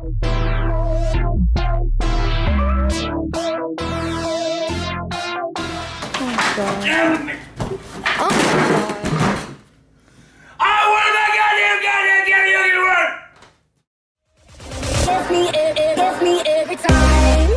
Damn it! I want to get you work! Give me every time.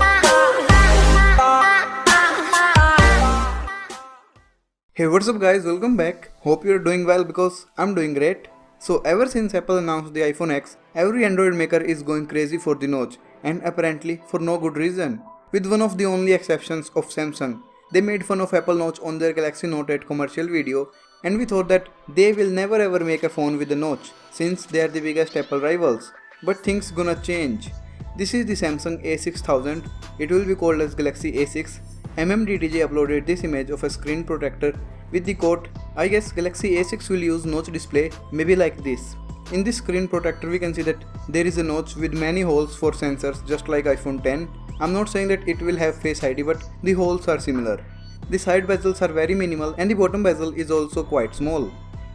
Hey, what's up guys, welcome back. Hope you're doing well because I'm doing great. So ever since Apple announced the iPhone X, every Android maker is going crazy for the notch, and apparently for no good reason. With one of the only exceptions of Samsung. They made fun of Apple Notch on their Galaxy Note 8 commercial video, and we thought that they will never ever make a phone with a notch since they are the biggest Apple rivals. But things gonna change. This is the Samsung A6000. It will be called as Galaxy A6. MMDDJ uploaded this image of a screen protector with the quote, "I guess Galaxy A6 will use notch display, maybe like this." In this screen protector we can see that there is a notch with many holes for sensors just like iPhone 10. I'm not saying that it will have Face ID, but the holes are similar. The side bezels are very minimal and the bottom bezel is also quite small.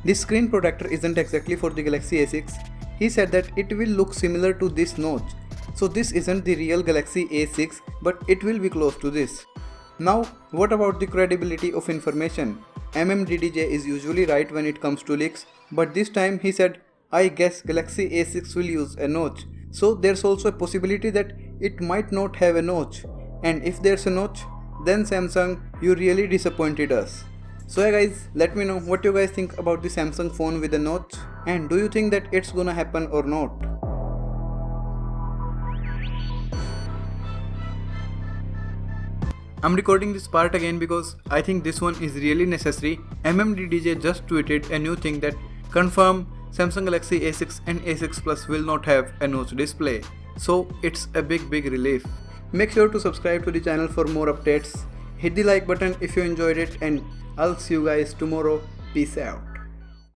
This screen protector isn't exactly for the Galaxy A6. He said that it will look similar to this notch. So this isn't the real Galaxy A6, but it will be close to this. Now, what about the credibility of information? MMDDJ is usually right when it comes to leaks, but this time he said, "I guess Galaxy A6 will use a notch." So there's also a possibility that it might not have a notch. And if there's a notch, then Samsung, you really disappointed us. So yeah guys, let me know what you guys think about the Samsung phone with a notch, and do you think that it's gonna happen or not? I'm recording this part again because I think this one is really necessary. MMDDJ just tweeted a new thing that confirm Samsung Galaxy A6 and A6 Plus will not have a notch display. So it's a big relief. Make sure to subscribe to the channel for more updates. Hit the like button if you enjoyed it, and I'll see you guys tomorrow. Peace out.